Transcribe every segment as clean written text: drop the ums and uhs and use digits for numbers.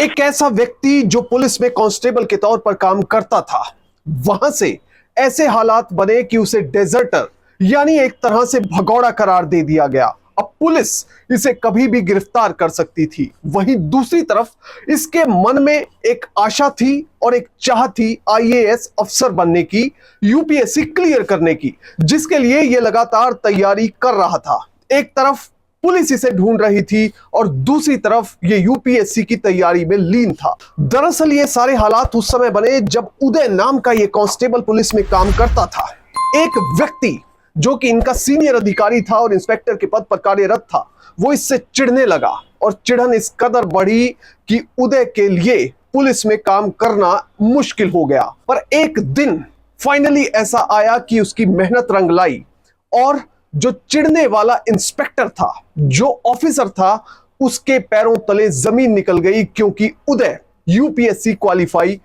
एक ऐसा व्यक्ति जो पुलिस में कांस्टेबल के तौर पर काम करता था, वहां से ऐसे हालात बने कि उसे डेजर्टर यानी एक तरह से भगौड़ा करार दे दिया गया। अब पुलिस इसे कभी भी गिरफ्तार कर सकती थी। वहीं दूसरी तरफ इसके मन में एक आशा थी और एक चाह थी आईएएस अफसर बनने की, यूपीएससी क्लियर करने की, जिसके लिए यह लगातार तैयारी कर रहा था। एक तरफ पुलिस इसे ढूंढ रही थी और दूसरी तरफ ये यूपीएससी की तैयारी में लीन था। दरअसल ये सारे हालात उस समय बने जब उदय नाम का ये कांस्टेबल पुलिस में काम करता था। एक व्यक्ति जो कि इनका सीनियर अधिकारी था और इंस्पेक्टर के पद पर कार्यरत था, वो इससे चिढ़ने लगा और चिढ़न इस कदर बढ़ी कि उदय के लिए पुलिस में काम करना मुश्किल हो गया। पर एक दिन फाइनली ऐसा आया कि उसकी मेहनत रंग लाई और जो चिढ़ने वाला इंस्पेक्टर था, जो ऑफिसर था, उसके पैरों तले जमीन निकल गई, क्योंकि उदय यूपीएससी क्वालिफाई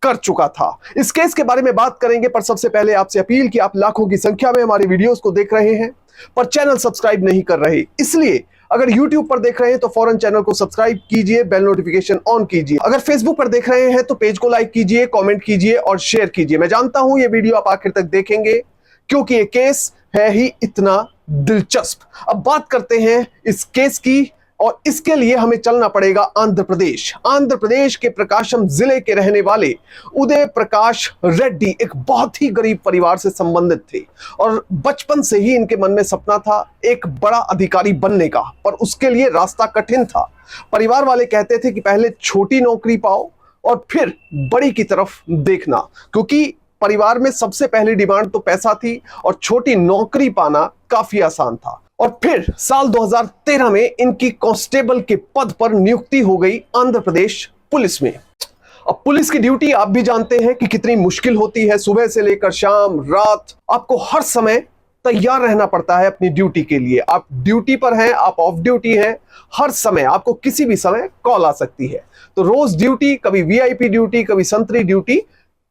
कर चुका था। इस केस के बारे में बात करेंगे, पर सबसे पहले आपसे अपील कि आप लाखों की संख्या में हमारे वीडियोस को देख रहे हैं पर चैनल सब्सक्राइब नहीं कर रहे, इसलिए अगर YouTube पर देख रहे हैं तो फौरन चैनल को सब्सक्राइब कीजिए, बेल नोटिफिकेशन ऑन कीजिए। अगर Facebook पर देख रहे हैं तो पेज को लाइक कीजिए, कमेंट कीजिए और शेयर कीजिए। मैं जानता हूं ये वीडियो आप आखिर तक देखेंगे क्योंकि ये केस है ही इतना दिलचस्प। अब बात करते हैं इस केस की, और इसके लिए हमें चलना पड़ेगा आंध्र प्रदेश। आंध्र प्रदेश के प्रकाशम जिले के रहने वाले उदय प्रकाश रेड्डी एक बहुत ही गरीब परिवार से संबंधित थे और बचपन से ही इनके मन में सपना था एक बड़ा अधिकारी बनने का, पर उसके लिए रास्ता कठिन था। परिवार वाले कहते थे कि पहले छोटी नौकरी पाओ और फिर बड़ी की तरफ देखना, क्योंकि परिवार में सबसे पहली डिमांड तो पैसा थी और छोटी नौकरी पाना काफी आसान था। और फिर साल 2013 में इनकी कांस्टेबल के पद पर नियुक्ति हो गई आंध्र प्रदेश पुलिस में। अब पुलिस की ड्यूटी आप भी जानते हैं कि कितनी मुश्किल होती है। सुबह से लेकर शाम रात आपको हर समय तैयार रहना पड़ता है अपनी ड्यूटी के लिए। आप ड्यूटी पर हैं, आप ऑफ ड्यूटी हैं, हर समय आपको किसी भी समय कॉल आ सकती है। तो रोज ड्यूटी, कभी वीआईपी ड्यूटी, कभी संतरी ड्यूटी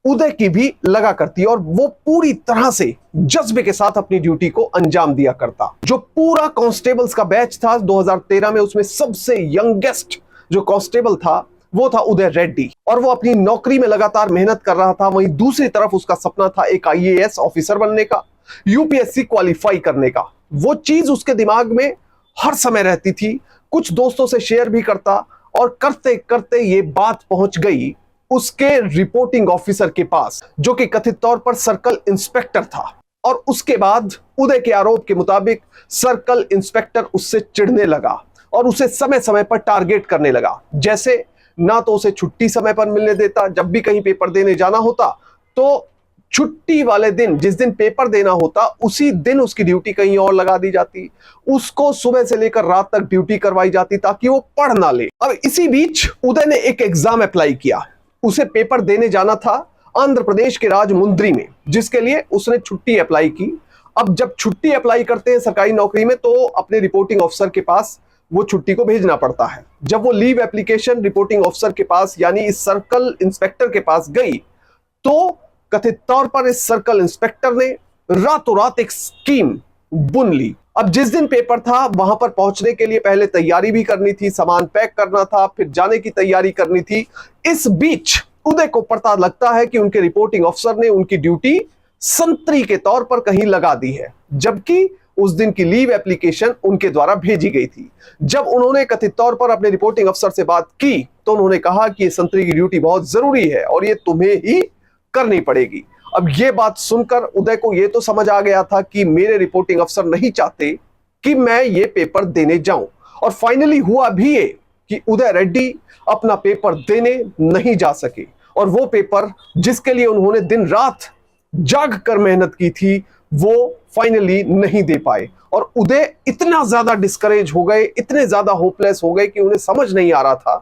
उदय की भी लगा करती और वो पूरी तरह से जज्बे के साथ अपनी ड्यूटी को अंजाम दिया करता। जो पूरा कांस्टेबल्स का बैच था 2013 में, उसमें सबसे यंगेस्ट जो कांस्टेबल था वो था उदय रेड्डी और वो अपनी नौकरी में लगातार मेहनत कर रहा था। वहीं दूसरी तरफ उसका सपना था एक आईएएस ऑफिसर बनने का, यूपीएससी क्वालिफाई करने का। वो चीज उसके दिमाग में हर समय रहती थी, कुछ दोस्तों से शेयर भी करता और करते करते ये बात पहुंच गई उसके रिपोर्टिंग ऑफिसर के पास, जो कि कथित तौर पर सर्कल इंस्पेक्टर था। और उसके बाद उदय के आरोप के मुताबिक सर्कल इंस्पेक्टर उससे चिढ़ने लगा और उसे समय समय पर टारगेट करने लगा। जैसे ना तो उसे छुट्टी समय पर मिलने देता, जब भी कहीं पेपर देने जाना होता तो छुट्टी वाले दिन, जिस दिन पेपर देना होता, उसी दिन उसकी ड्यूटी कहीं और लगा दी जाती। उसको सुबह से लेकर रात तक ड्यूटी करवाई जाती ताकि वो पढ़ ना ले। अब इसी बीच उदय ने एक एग्जाम अप्लाई किया। उसे पेपर देने जाना था आंध्र प्रदेश के राजमुंद्री में, जिसके लिए उसने छुट्टी अप्लाई की। अब जब छुट्टी अप्लाई करते हैं सरकारी नौकरी में तो अपने रिपोर्टिंग ऑफिसर के पास वो छुट्टी को भेजना पड़ता है। जब वो लीव एप्लीकेशन रिपोर्टिंग ऑफिसर के पास यानी इस सर्कल इंस्पेक्टर के पास गई तो कथित तौर पर इस सर्कल इंस्पेक्टर ने रातों रात एक स्कीम बुन ली। अब जिस दिन पेपर था वहां पर पहुंचने के लिए पहले तैयारी भी करनी थी, सामान पैक करना था, फिर जाने की तैयारी करनी थी। इस बीच उदय को पता लगता है कि उनके रिपोर्टिंग ऑफिसर ने उनकी ड्यूटी संतरी के तौर पर कहीं लगा दी है, जबकि उस दिन की लीव एप्लीकेशन उनके द्वारा भेजी गई थी। जब उन्होंने कथित तौर पर अपने रिपोर्टिंग अफसर से बात की तो उन्होंने कहा कि ये संतरी की ड्यूटी बहुत जरूरी है और ये तुम्हें ही करनी पड़ेगी। अब ये बात सुनकर उदय को ये तो समझ आ गया था कि मेरे रिपोर्टिंग अफसर नहीं चाहते कि मैं ये पेपर देने जाऊं, और फाइनली हुआ भी ये कि उदय रेड्डी अपना पेपर देने नहीं जा सके और वो पेपर जिसके लिए उन्होंने दिन रात जाग कर मेहनत की थी वो फाइनली नहीं दे पाए। और उदय इतना ज्यादा डिस्करेज हो गए, इतने ज्यादा होपलेस हो गए कि उन्हें समझ नहीं आ रहा था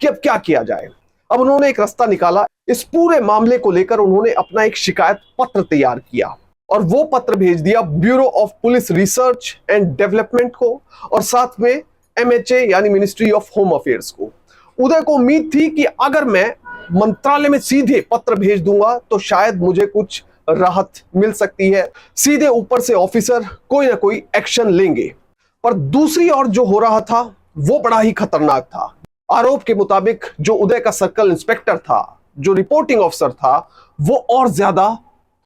कि अब क्या किया जाए। अब उन्होंने एक रास्ता निकाला। इस पूरे मामले को लेकर उन्होंने अपना एक शिकायत पत्र तैयार किया और वो पत्र भेज दिया bureau of police research and development को और साथ में एमएचए यानी मिनिस्ट्री ऑफ होम अफेयर्स को। उदय को उम्मीद थी कि अगर मैं मंत्रालय में सीधे पत्र भेज दूंगा तो शायद मुझे कुछ राहत मिल सकती है, सीधे ऊपर से ऑफिसर कोई ना कोई एक्शन लेंगे। पर दूसरी ओर जो हो रहा था वो बड़ा ही खतरनाक था। आरोप के मुताबिक जो उदय का सर्कल इंस्पेक्टर था, जो रिपोर्टिंग ऑफिसर था, वो और ज्यादा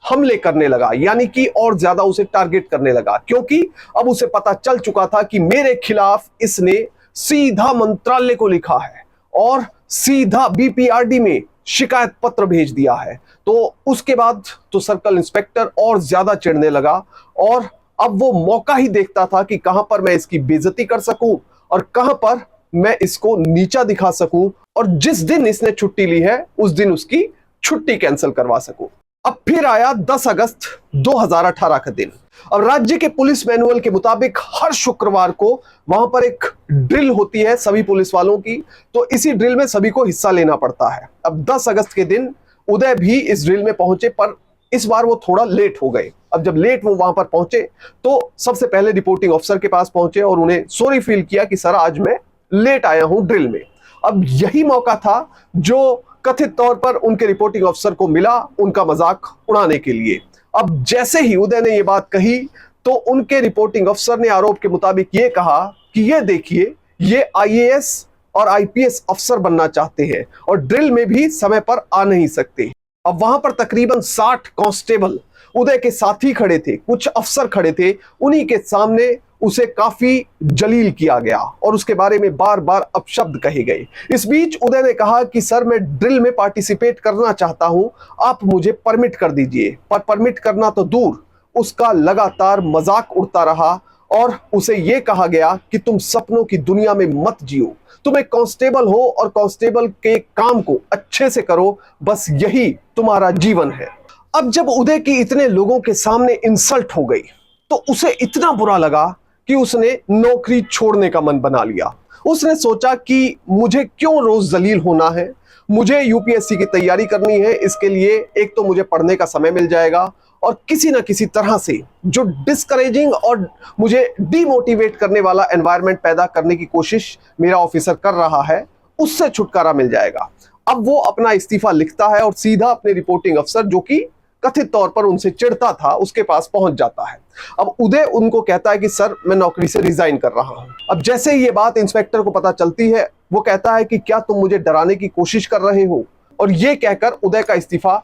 हमले करने लगा, यानी कि और ज्यादा उसे टारगेट करने लगा, क्योंकि अब उसे पता चल चुका था कि मेरे खिलाफ इसने सीधा मंत्रालय को लिखा है और सीधा बीपीआरडी में शिकायत पत्र भेज दिया है। तो उसके बाद तो सर्कल इंस्पेक्टर और ज्यादा चिढ़ने लगा और अब वो मौका ही देखता था कि कहां पर मैं इसकी बेइज्जती कर सकूं और कहां पर मैं इसको नीचा दिखा सकूं, और जिस दिन इसने छुट्टी ली है उस दिन उसकी छुट्टी कैंसिल करवा सकूं। अब फिर आया 10 अगस्त 2018 का दिन। अब राज्य के पुलिस मैनुअल के मुताबिक हर शुक्रवार को वहां पर एक ड्रिल होती है सभी पुलिस वालों की, तो इसी ड्रिल में सभी को हिस्सा लेना पड़ता है। अब 10 अगस्त के दिन उदय भी इस ड्रिल में पहुंचे, पर इस बार वो थोड़ा लेट हो गए। अब जब लेट वो वहां पर पहुंचे तो सबसे पहले रिपोर्टिंग ऑफिसर के पास पहुंचे और उन्हें सॉरी फील किया कि सर आज मैं लेट आया हूं ड्रिल में। अब यही मौका था जो कथित तौर पर उनके रिपोर्टिंग ऑफिसर को मिला उनका मजाक उड़ाने के लिए। अब जैसे ही उदय ने यह बात कही तो उनके रिपोर्टिंग ऑफिसर ने आरोप के मुताबिक यह कहा कि ये देखिए, ये आईएएस और आईपीएस अफसर बनना चाहते हैं और ड्रिल में भी समय पर आ नहीं सकते। अब वहां पर तकरीबन 60 कांस्टेबल उदय के साथ ही खड़े थे, कुछ अफसर खड़े थे, उन्हीं के सामने उसे काफी जलील किया गया और उसके बारे में बार बार अपशब्द कहे गए। इस बीच उदय ने कहा कि सर मैं ड्रिल में पार्टिसिपेट करना चाहता हूं, आप मुझे परमिट कर दीजिए। पर परमिट करना तो दूर, उसका लगातार मजाक उड़ता रहा और उसे यह कहा गया कि तुम सपनों की दुनिया में मत जियो, तुम एक कांस्टेबल हो और कांस्टेबल के काम को अच्छे से करो, बस यही तुम्हारा जीवन है। अब जब उदय की इतने लोगों के सामने इंसल्ट हो गई तो उसे इतना बुरा लगा कि उसने नौकरी छोड़ने का मन बना लिया। उसने सोचा कि मुझे क्यों रोज जलील होना है, मुझे यूपीएससी की तैयारी करनी है, इसके लिए एक तो मुझे पढ़ने का समय मिल जाएगा और किसी ना किसी तरह से जो डिस्करेजिंग और मुझे डीमोटिवेट करने वाला एनवायरनमेंट पैदा करने की कोशिश मेरा ऑफिसर कर रहा है उससे छुटकारा मिल जाएगा। अब वो अपना इस्तीफा लिखता है और सीधा अपने रिपोर्टिंग अफसर, जो कि कथित तौर पर उनसे चिढ़ता था, उसके पास पहुंच जाता है। अब उदय उनको कहता है कि सर मैं नौकरी से रिजाइन कर रहा हूं। अब जैसे ही ये बात इंस्पेक्टर को पता चलती है वो कहता है कि क्या तुम मुझे डराने की कोशिश कर रहे हो, और ये कहकर उदय का इस्तीफा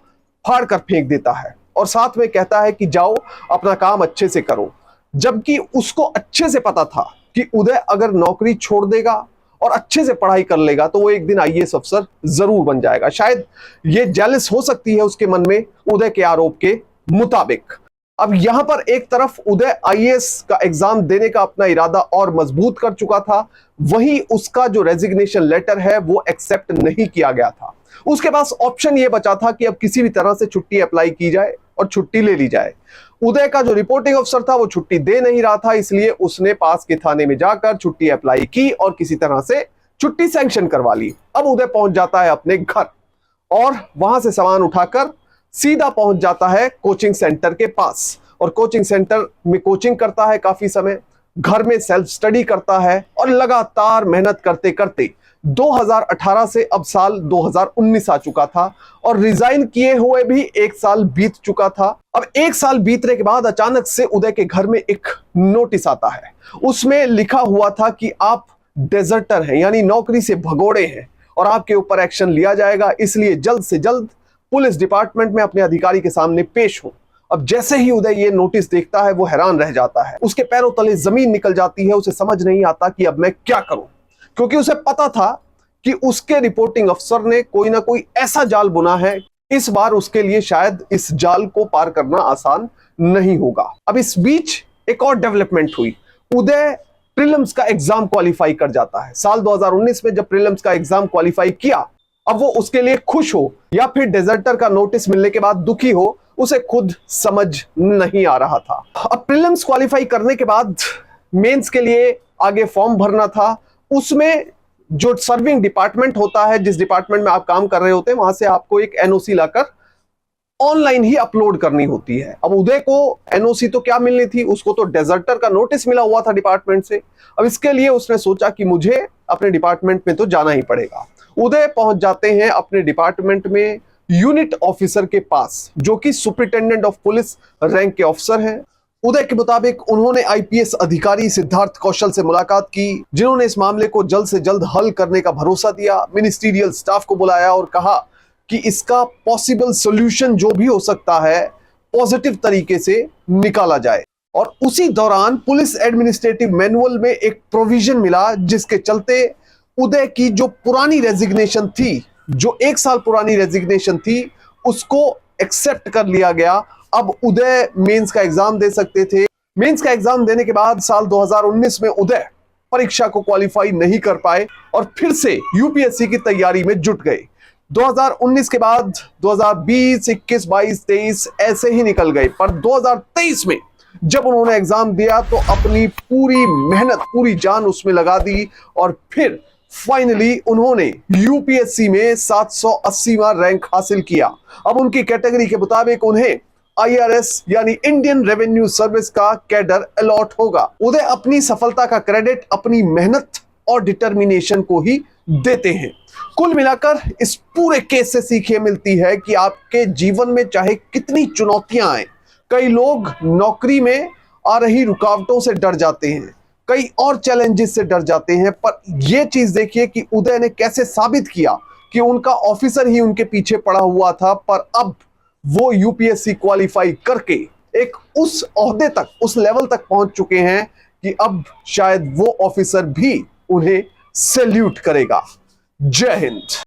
फाड़ कर फेंक देता है और साथ में कहता है कि जाओ अपना काम अच्छे से करो। जबकि उसको अच्छे से पता था कि उदय अगर नौकरी छोड़ देगा और अच्छे से पढ़ाई कर लेगा तो वो एक दिन आईएएस अफसर जरूर बन जाएगा। शायद ये जेलस हो सकती है उसके मन में उदय के आरोप के मुताबिक। अब यहां पर एक तरफ उदय आईएएस का एग्जाम देने का अपना इरादा और मजबूत कर चुका था, वहीं उसका जो रेजिग्नेशन लेटर है वो एक्सेप्ट नहीं किया गया था। उसके पास ऑप्शन ये बचा था कि अब किसी भी तरह से छुट्टी अप्लाई की जाए और छुट्टी ले ली जाए। उदय का जो रिपोर्टिंग अफसर था वो छुट्टी दे नहीं रहा था, इसलिए उसने पास के थाने में जाकर छुट्टी अप्लाई की और किसी तरह से छुट्टी सैंक्शन करवा ली। अब उदय पहुंच जाता है अपने घर और वहां से सामान उठाकर सीधा पहुंच जाता है कोचिंग सेंटर के पास और कोचिंग सेंटर में कोचिंग करता है काफी समय, घर में सेल्फ स्टडी करता है और लगातार मेहनत करते करते 2018 से अब साल 2019 आ चुका था और रिजाइन किए हुए भी एक साल बीत चुका था। अब एक साल बीतने के बाद अचानक से उदय के घर में एक नोटिस आता है। उसमें लिखा हुआ था कि आप डेजर्टर हैं, यानी नौकरी से भगोड़े हैं और आपके ऊपर एक्शन लिया जाएगा, इसलिए जल्द से जल्द पुलिस डिपार्टमेंट में अपने अधिकारी के सामने पेश हो। अब जैसे ही उदय ये नोटिस देखता है वो हैरान रह जाता है, उसके पैरों तले जमीन निकल जाती है, उसे समझ नहीं आता कि अब मैं क्या करूं, क्योंकि उसे पता था कि उसके रिपोर्टिंग अफसर ने कोई ना कोई ऐसा जाल बुना है, इस बार उसके लिए शायद इस जाल को पार करना आसान नहीं होगा। अब इस बीच एक और डेवलपमेंट हुई, उदय प्रीलिम्स का एग्जाम क्वालिफाई कर जाता है। साल 2019 में जब प्रीलिम्स का एग्जाम क्वालिफाई किया, अब वो उसके लिए खुश हो या फिर डेजर्टर का नोटिस मिलने के बाद दुखी हो, उसे खुद समझ नहीं आ रहा था। अब प्रीलिम्स क्वालिफाई करने के बाद मेंस के लिए आगे फॉर्म भरना था। उसमें जो सर्विंग डिपार्टमेंट होता है, जिस डिपार्टमेंट में आप काम कर रहे होते हैं, वहां से आपको एक एनओसी लाकर ऑनलाइन ही अपलोड करनी होती है। अब उदय को एनओसी तो क्या मिलनी थी, उसको तो डेजर्टर का नोटिस मिला हुआ था डिपार्टमेंट से। अब इसके लिए उसने सोचा कि मुझे अपने डिपार्टमेंट में तो जाना ही पड़ेगा। उदय पहुंच जाते हैं अपने डिपार्टमेंट में यूनिट ऑफिसर के पास, जो कि सुपरिटेंडेंट ऑफ पुलिस रैंक के ऑफिसर हैं। उदय के मुताबिक उन्होंने आईपीएस अधिकारी सिद्धार्थ कौशल से मुलाकात की, जिन्होंने इस मामले को जल्द से जल्द हल करने का भरोसा दिया। मिनिस्ट्रियल स्टाफ को बुलाया और कहा कि इसका पॉसिबल सॉल्यूशन जो भी हो सकता है पॉजिटिव तरीके से निकाला जाए। और उसी दौरान पुलिस एडमिनिस्ट्रेटिव मैनुअल में एक प्रोविजन मिला, जिसके चलते उदय की जो पुरानी रेजिग्नेशन थी, जो 1 साल पुरानी रेजिग्नेशन थी, उसको एक्सेप्ट कर लिया गया। अब उदय मेंस का एग्जाम दे सकते थे। मेंस का एग्जाम देने के बाद साल 2019 में उदय परीक्षा को क्वालिफाई नहीं कर पाए और फिर से यूपीएससी की तैयारी में जुट गए। 2019 के बाद 2020, 21, 22, 23 ऐसे ही निकल गए, पर 2023 में जब उन्होंने एग्जाम दिया तो अपनी पूरी मेहनत, पूरी जान उसमें लगा दी और फिर फाइनली उन्होंने यूपीएससी में 780वां रैंक हासिल किया। अब उनकी कैटेगरी के मुताबिक उन्हें आईआरएस यानी इंडियन रेवेन्यू सर्विस का कैडर अलॉट होगा। उदय अपनी सफलता का क्रेडिट अपनी मेहनत और डिटर्मिनेशन को ही देते हैं। कुल मिलाकर इस पूरे केस से सीख ये मिलती है कि आपके जीवन में चाहे कितनी चुनौतियां आए, कई लोग नौकरी में आ रही रुकावटों से डर जाते हैं, कई और चैलेंजेस से डर जाते हैं, पर यह चीज देखिए कि उदय ने कैसे साबित किया कि उनका ऑफिसर ही उनके पीछे पड़ा हुआ था, पर अब वो यूपीएससी क्वालिफाई करके एक उस ओहदे तक, उस लेवल तक पहुंच चुके हैं कि अब शायद वो ऑफिसर भी उन्हें सैल्यूट करेगा। जय हिंद।